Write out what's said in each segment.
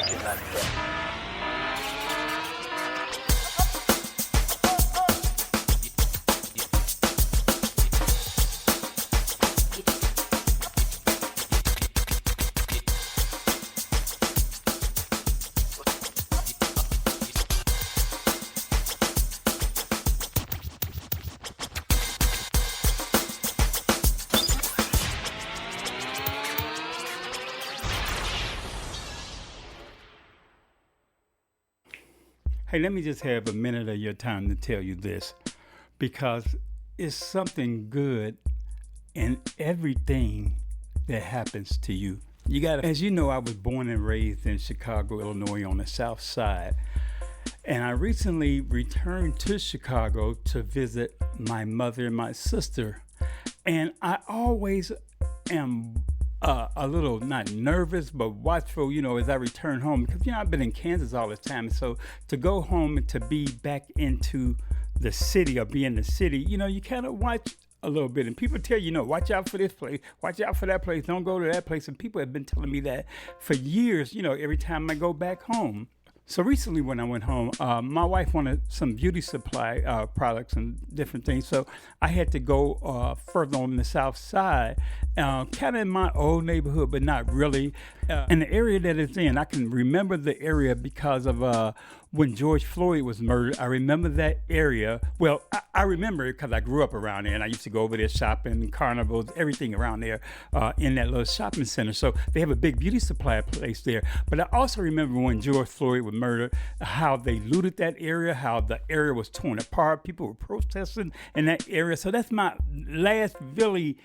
Get out of here. Hey, let me just have a minute of your time to tell you this because it's something good in everything that happens to you. As you know, I was born and raised in Chicago, Illinois on the South Side. And I recently returned to Chicago to visit my mother and my sister. And I always am a little not nervous but watchful, as I return home because I've been in Kansas all this time. So to go home and to be back into the city or be in the city, you kind of watch a little bit. And people tell you, watch out for this place, watch out for that place, don't go to that place. And people have been telling me that for years, every time I go back home. So recently when I went home, my wife wanted some beauty supply products and different things. So I had to go further on the south side, kind of in my old neighborhood, but not really. In the area that it's in, I can remember the area because of when George Floyd was murdered. I remember that area. Well, I remember it because I grew up around there and I used to go over there shopping, carnivals, everything around there in that little shopping center. So they have a big beauty supply place there. But I also remember when George Floyd was murdered, how they looted that area, how the area was torn apart. People were protesting in that area. So that's my last really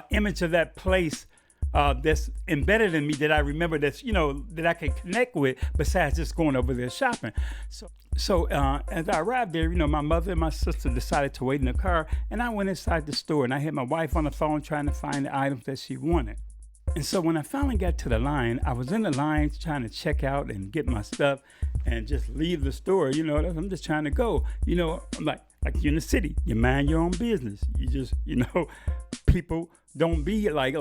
image of that place that's embedded in me that I remember that I can connect with besides just going over there shopping. So as I arrived there, my mother and my sister decided to wait in the car and I went inside the store and I had my wife on the phone trying to find the items that she wanted. And so when I finally got to the line, I was in the line trying to check out and get my stuff and just leave the store. I'm just trying to go. I'm like you're in the city, you mind your own business. You just, people don't be like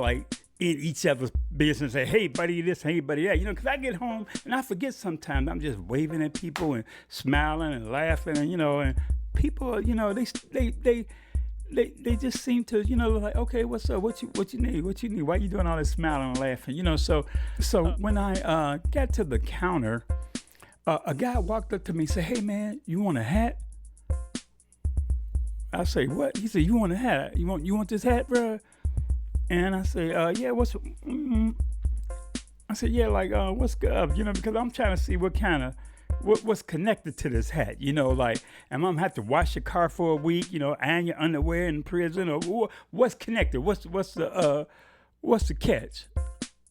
in each other's business, say, hey, buddy, this, hey, buddy, that. Because I get home and I forget sometimes. I'm just waving at people and smiling and laughing, and people, they just seem to, like, okay, what's up? What you need? What you need? Why you doing all this smiling and laughing? So when I got to the counter, a guy walked up to me and said, hey, man, you want a hat? I say, what? He said, you want a hat? You want this hat, bro? And I say, yeah, I said, yeah, like, what's good? Because I'm trying to see what kind of, what's connected to this hat, am I gonna have to wash your car for a week, iron your underwear in prison, or what's connected? What's the catch?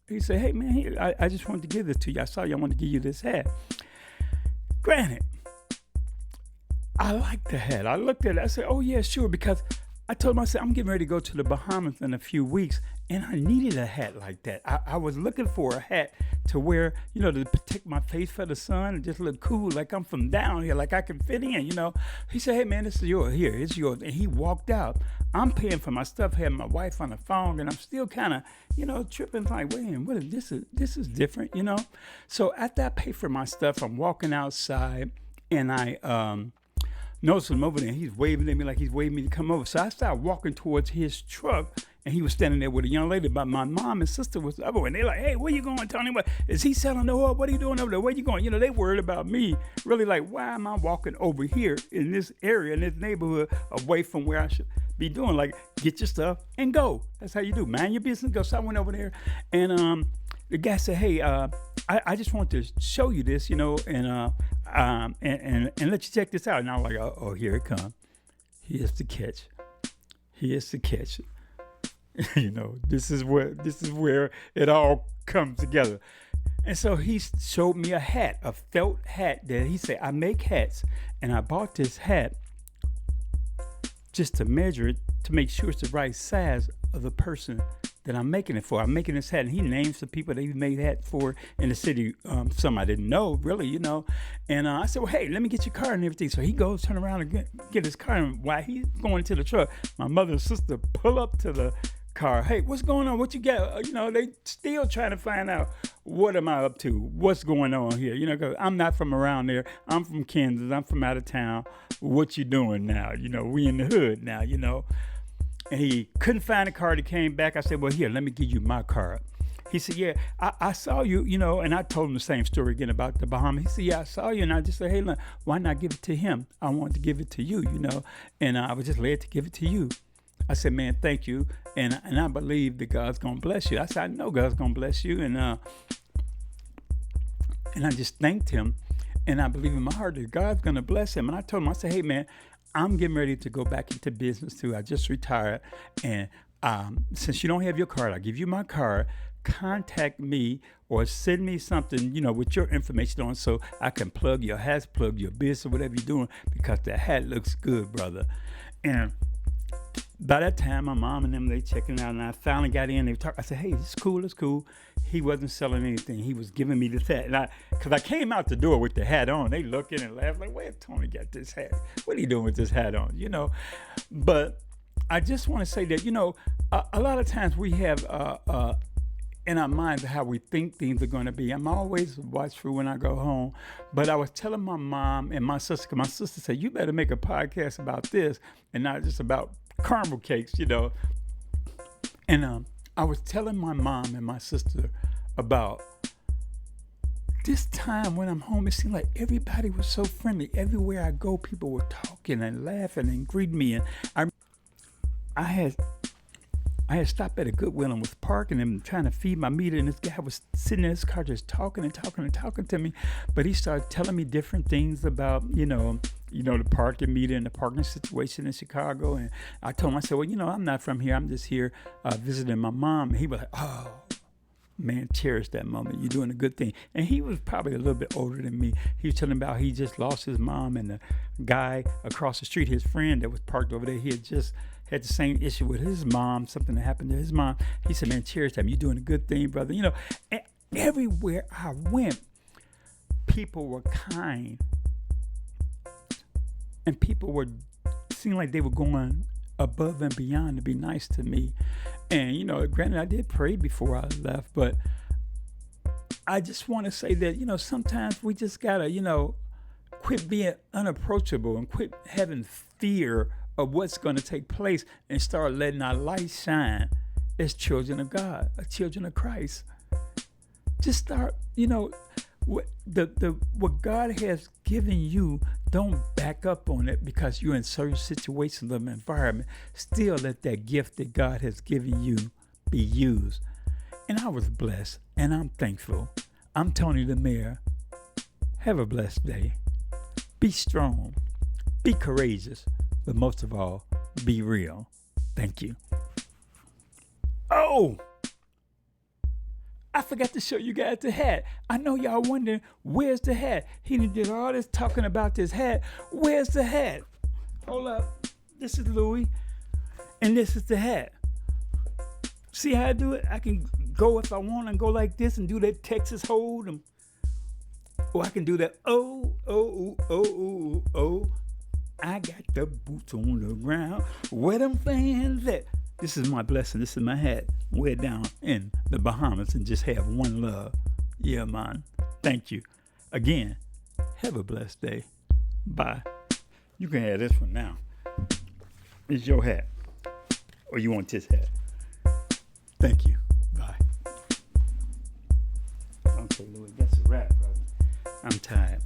He said, hey man, I just wanted to give this to you. I saw you, I wanted to give you this hat. Granted, I like the hat. I looked at it, I said, oh yeah, sure, because I told him, I said, I'm getting ready to go to the Bahamas in a few weeks, and I needed a hat like that. I was looking for a hat to wear, to protect my face for the sun and just look cool, like I'm from down here, like I can fit in, He said, hey, man, this is yours. Here, it's yours. And he walked out. I'm paying for my stuff, had my wife on the phone, and I'm still kind of, tripping, like, wait a minute, what is this? This is different, So after I pay for my stuff, I'm walking outside, and I noticed him over there. He's waving at me like he's waving me to come over. So I started walking towards his truck, and he was standing there with a young lady. But my mom and sister was over, and they're like, "Hey, where you going, Tony? What is he selling the oil? What are you doing over there? Where you going?" They worried about me. Really, like, why am I walking over here in this area, in this neighborhood, away from where I should be doing? Like, get your stuff and go. That's how you do. Mind your business. Go. So I went over there, and the guy said, hey, I just want to show you this, and let you check this out. And I was like, oh, here it comes. Here's the catch. Here's the catch. This is where it all comes together. And so he showed me a hat, a felt hat that he said, I make hats. And I bought this hat just to measure it, to make sure it's the right size of the person that I'm making it for. I'm making this hat, and he names the people that he made hats for in the city. Some I didn't know, really, And I said, well, hey, let me get your car and everything. So he goes, turn around and get his car. And while he's going to the truck, my mother and sister pull up to the car. Hey, what's going on? What you got? They still trying to find out what am I up to? What's going on here? 'Cause I'm not from around there. I'm from Kansas. I'm from out of town. What you doing now? We in the hood now, And he couldn't find a card. He came back. I said, well, here, let me give you my card. He said, yeah, I saw you, and I told him the same story again about the Bahamas. He said, yeah, I saw you. And I just said, hey, look, why not give it to him? I wanted to give it to you, and I was just led to give it to you. I said, man, thank you. And I believe that God's going to bless you. I said, I know God's going to bless you. And I just thanked him. And I believe in my heart that God's going to bless him. And I told him, I said, hey, man, I'm getting ready to go back into business too. I just retired. And since you don't have your card, I'll give you my card. Contact me or send me something, with your information on so I can plug your hats, plug your business, or whatever you're doing, because the hat looks good, brother. And by that time, my mom and them, they checking out, and I finally got in. They talk. I said, hey, it's cool. He wasn't selling anything. He was giving me this hat. And because I came out the door with the hat on, they looking and laughing like, where Tony got this hat? What are you doing with this hat on? But I just want to say that, a lot of times we have in our minds how we think things are going to be. I'm always watchful when I go home. But I was telling my mom and my sister, 'cause my sister said, you better make a podcast about this and not just about caramel cakes, And I was telling my mom and my sister about this time when I'm home. It seemed like everybody was so friendly. Everywhere I go, people were talking and laughing and greeting me. And I had stopped at a Goodwill and was parking and trying to feed my meter, and this guy was sitting in his car just talking to me. But he started telling me different things about, the parking meter and the parking situation in Chicago. And I told him, I said, well, I'm not from here. I'm just here visiting my mom. And he was like, oh, man, cherish that moment. You're doing a good thing. And he was probably a little bit older than me. He was telling about he just lost his mom, and the guy across the street, his friend that was parked over there, he had just had the same issue with his mom, something that happened to his mom. He said, man, cherish that. You're doing a good thing, brother. And everywhere I went, people were kind. And people seemed like they were going above and beyond to be nice to me. And, granted, I did pray before I left, but I just want to say that, sometimes we just got to, quit being unapproachable and quit having fear of what's going to take place and start letting our light shine as children of God, as children of Christ. Just start, what God has given you, don't back up on it because you're in certain situations of environment. Still let that gift that God has given you be used. And I was blessed, and I'm thankful. I'm Tony the Mayor. Have a blessed day. Be strong. Be courageous. But most of all, be real. Thank you. Oh! I forgot to show you guys the hat. I know y'all wondering, where's the hat? He did all this talking about this hat. Where's the hat? Hold up. This is Louis, and this is the hat. See how I do it? I can go if I want and go like this and do that Texas hold. Or I can do that, oh. I got the boots on the ground. Where them fans at? This is my blessing. This is my hat. We're down in the Bahamas and just have one love. Yeah, man. Thank you. Again, have a blessed day. Bye. You can have this one now. It's your hat. Or you want this hat. Thank you. Bye. Okay, Louis, that's a wrap, brother. I'm tired.